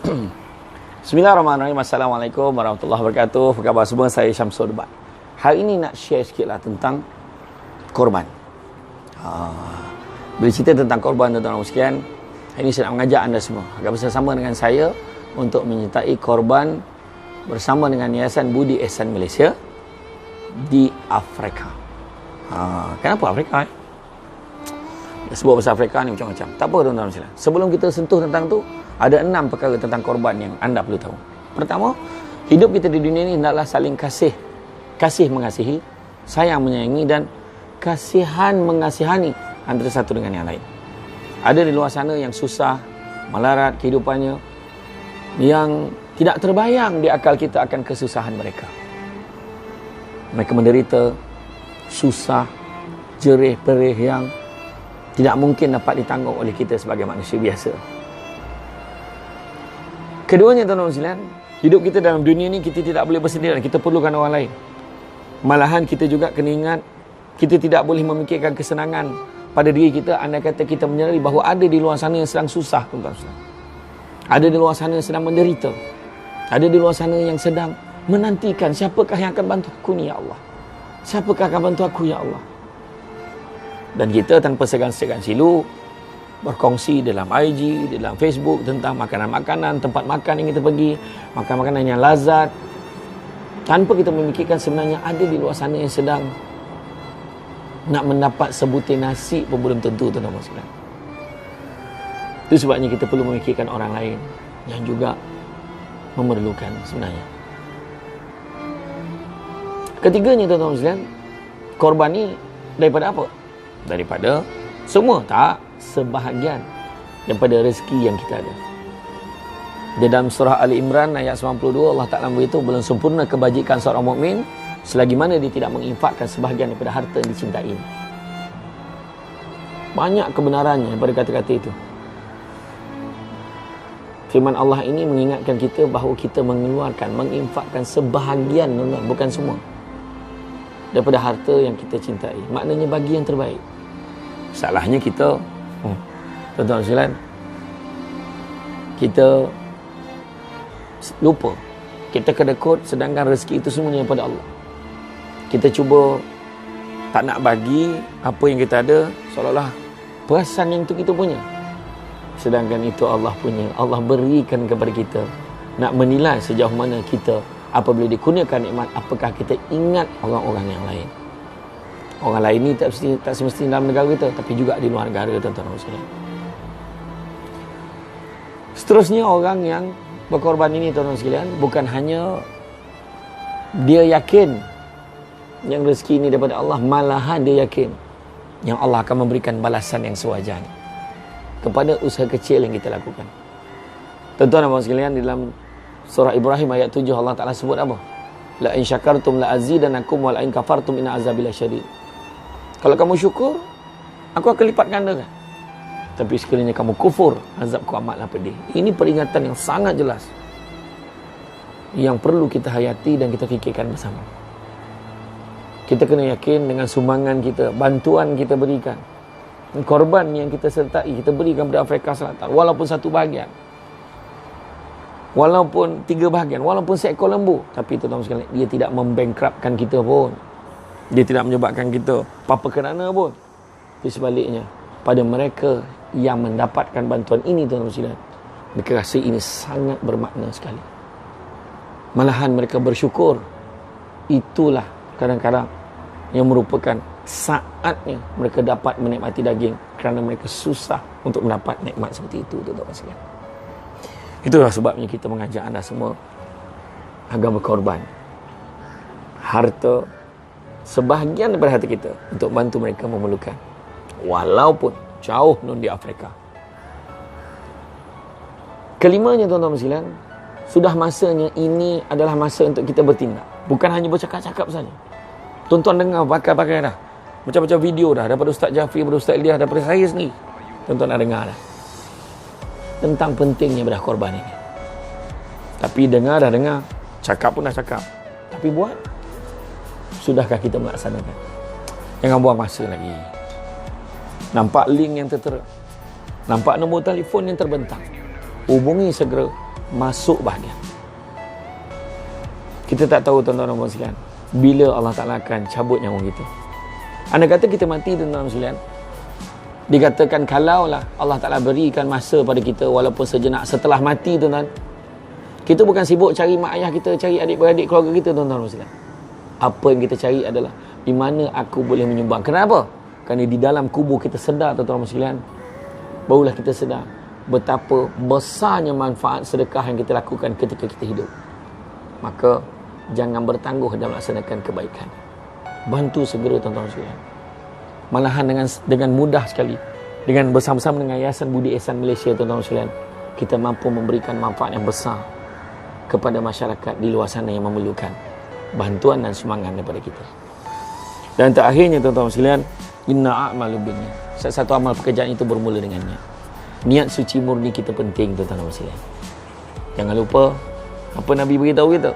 Bismillahirrahmanirrahim. Assalamualaikum warahmatullahi wabarakatuh. Apa khabar semua? Saya Syamsul Debat. Hari ini nak share sikit lah tentang korban. Bercerita tentang korban, tuan-tuan sekalian. Hari ini saya nak mengajak anda semua agar bersama dengan saya untuk menyertai korban bersama dengan Yayasan Budi Ehsan Malaysia di Afrika. Kenapa Afrika? Sebab pasal Afrika ni macam-macam. Tak apa, tuan-tuan sekalian. Sebelum kita sentuh tentang tu, ada 6 perkara tentang korban yang anda perlu tahu. Pertama, hidup kita di dunia ini hendaklah saling kasih mengasihi, sayang menyayangi, dan kasihan mengasihani antara satu dengan yang lain. Ada di luar sana yang susah, melarat kehidupannya, yang tidak terbayang di akal kita akan kesusahan mereka. Mereka menderita, susah, jerih perih yang tidak mungkin dapat ditanggung oleh kita sebagai manusia biasa. Keduanya, tuan-tuan sekalian, hidup kita dalam dunia ni kita tidak boleh bersendirian, kita perlukan orang lain. Malahan kita juga kena ingat, kita tidak boleh memikirkan kesenangan pada diri kita andai kata kita menyadari bahawa ada di luar sana yang sedang susah, tuan-tuan sekalian. Ada di luar sana yang sedang menderita. Ada di luar sana yang sedang menantikan, siapakah yang akan bantu aku ni, ya Allah? Siapakah akan bantu aku, ya Allah? Dan kita tanpa segan-segan silu berkongsi dalam IG, dalam Facebook tentang makanan-makanan, tempat makan yang kita pergi, makan makanan yang lazat, tanpa kita memikirkan sebenarnya ada di luar sana yang sedang nak mendapat sebutir nasi pun belum tentu, tuan-tuan sekalian. Itu sebabnya kita perlu memikirkan orang lain yang juga memerlukan sebenarnya. Ketiganya, tuan-tuan sekalian, korban ni daripada apa? Daripada semua, tak, sebahagian daripada rezeki yang kita ada. Di dalam surah Ali Imran ayat 92, Allah Ta'ala beritahu, belum sempurna kebajikan seorang mukmin selagi mana dia tidak menginfakkan sebahagian daripada harta yang dicintai. Banyak kebenarannya pada kata-kata itu. Firman Allah ini mengingatkan kita bahawa kita menginfakkan sebahagian, bukan semua, daripada harta yang kita cintai. Maknanya bagi yang terbaik. Salahnya kita, tuan-tuan sekalian, kita lupa kita kedekut, sedangkan rezeki itu semuanya daripada Allah. Kita cuba tak nak bagi apa yang kita ada, seolah-olah perasan yang itu kita punya, sedangkan itu Allah punya. Allah berikan kepada kita. Nak menilai sejauh mana kita apabila dikurniakan nikmat, apakah kita ingat orang-orang yang lain. Orang lain ni tak semestinya dalam negara kita, tapi juga di luar negara, tuan-tuan sekalian. Seterusnya, orang yang berkorban ini, tuan-tuan sekalian, bukan hanya dia yakin yang rezeki ini daripada Allah, malahan dia yakin yang Allah akan memberikan balasan yang sewajarnya kepada usaha kecil yang kita lakukan. Tuan-tuan sekalian, di dalam surah Ibrahim ayat 7 Allah Ta'ala sebut apa? La in syakartum la azidanakum wa la in kafartum inna azabi lasyadid. Kalau kamu syukur, aku akan lipat gandakan. Tapi sekiranya kamu kufur, azabku amatlah pedih. Ini peringatan yang sangat jelas yang perlu kita hayati dan kita fikirkan bersama. Kita kena yakin dengan sumbangan kita, bantuan kita berikan, korban yang kita sertai, kita berikan kepada Afrika Selatan, walaupun satu bahagian, walaupun 3 bahagian, walaupun seekor lembu, tapi tuan-tuan sekalian, dia tidak membankruptkan kita pun. Dia tidak menyebabkan kita apa kerana pun. Tapi sebaliknya, pada mereka yang mendapatkan bantuan ini, tuan-tuan sekalian, mereka rasa ini sangat bermakna sekali. Malahan mereka bersyukur. Itulah kadang-kadang yang merupakan saatnya mereka dapat menikmati daging, kerana mereka susah untuk mendapat nikmat seperti itu, tuan-tuan sekalian. Itulah sebabnya kita mengajak anda semua agar berkorban harta, sebahagian daripada harta kita, untuk bantu mereka memerlukan, walaupun jauh non di Afrika. Kelimanya, tuan-tuan sekalian, sudah masanya ini adalah masa untuk kita bertindak, bukan hanya bercakap-cakap saja. Tuan-tuan dengar pakai dah macam-macam video dah, daripada Ustaz Jafri, daripada Ustaz Ilyas, daripada saya sendiri. Tuan-tuan dah dengar dah tentang pentingnya bedah korban ini. Tapi dengar, cakap pun dah cakap, tapi buat, sudahkah kita melaksanakan? Jangan buang masa lagi. Nampak link yang tertera, nampak nombor telefon yang terbentang, hubungi segera masuk bahagian. Kita tak tahu tuan-tuan dan puan sekalian, bila Allah Ta'ala akan cabut nyawa kita. Anda kata kita mati tuan-tuan dan sekalian, dikatakan kalaulah Allah Ta'ala berikan masa pada kita walaupun sejenak setelah mati tuan-tuan, kita bukan sibuk cari mak ayah kita, cari adik-beradik keluarga kita tuan-tuan dan sekalian. Apa yang kita cari adalah di mana aku boleh menyumbang. Kenapa? Kerana di dalam kubur kita sedar tuan-tuan dan sekalian, barulah kita sedar betapa besarnya manfaat sedekah yang kita lakukan ketika kita hidup. Maka jangan bertangguh dalam melaksanakan kebaikan. Bantu segera tuan-tuan dan sekalian. Malahan dengan mudah sekali, dengan bersama-sama dengan Yayasan Budi Ihsan Malaysia tuan-tuan dan sekalian, kita mampu memberikan manfaat yang besar kepada masyarakat di luar sana yang memerlukan bantuan dan sumbangan daripada kita. Dan terakhirnya tuan-tuan dan sekalian, inna a'malu binniyat. Satu amal pekerjaan itu bermula dengan niat. Niat suci murni kita penting tuan-tuan dan sekalian. Jangan lupa apa Nabi beritahu kita.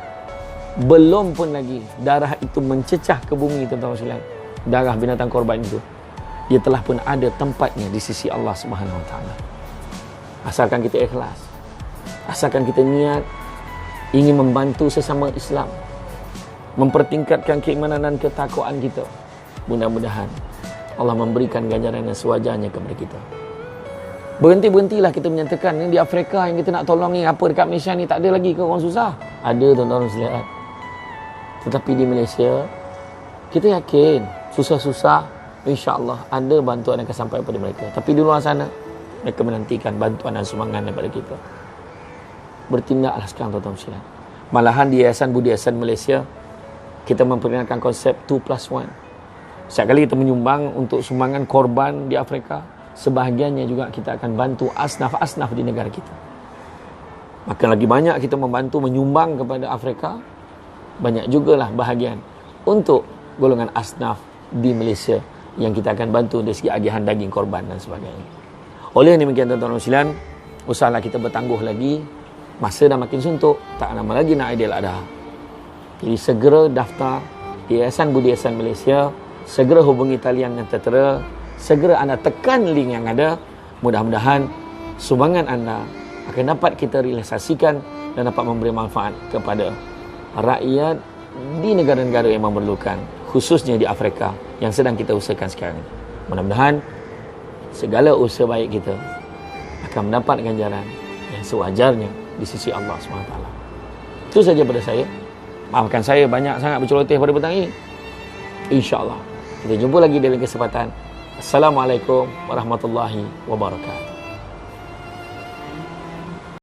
Belum pun lagi darah itu mencecah ke bumi tuan-tuan dan sekalian, darah binatang korban itu, dia telah pun ada tempatnya di sisi Allah Subhanahu Wa Taala. Asalkan kita ikhlas, asalkan kita niat ingin membantu sesama Islam, mempertingkatkan keimanan dan ketakwaan kita, mudah-mudahan Allah memberikan ganjaran yang sewajarnya kepada kita. Berhenti-berhentilah kita menyatakan ni di Afrika yang kita nak tolong ni, apa dekat Malaysia ni tak ada lagi ke orang susah? Ada tuan-tuan dan sekalian. Tetapi di Malaysia, kita yakin susah-susah, insya-Allah ada bantuan yang akan sampai kepada mereka. Tapi di luar sana, mereka menantikan bantuan dan sumbangan daripada kita. Bertindaklah sekarang tuan-tuan dan sekalian. Malahan di Yayasan Budi Ihsan Malaysia, kita memperkenalkan konsep 2+1. Setiap kali kita menyumbang untuk sumbangan korban di Afrika, sebahagiannya juga kita akan bantu asnaf-asnaf di negara kita. Makin lagi banyak kita membantu menyumbang kepada Afrika, banyak jugalah bahagian untuk golongan asnaf di Malaysia yang kita akan bantu dari segi agihan daging korban dan sebagainya. Oleh demikian tuan-tuan dan sekalian, usahalah kita bertangguh lagi. Masa dah makin suntuk, tak lama lagi nak Aidiladha. Jadi segera daftar di Yayasan Budi Ihsan Malaysia, segera hubungi talian yang tertera, segera anda tekan link yang ada. Mudah-mudahan sumbangan anda akan dapat kita realisasikan dan dapat memberi manfaat kepada rakyat di negara-negara yang memerlukan, khususnya di Afrika yang sedang kita usahakan sekarang ini. Mudah-mudahan segala usaha baik kita akan mendapat ganjaran yang sewajarnya di sisi Allah SWT. Itu saja pada saya. Maafkan saya banyak sangat berceloteh pada petang ini. InsyaAllah kita jumpa lagi dalam kesempatan. Assalamualaikum warahmatullahi wabarakatuh.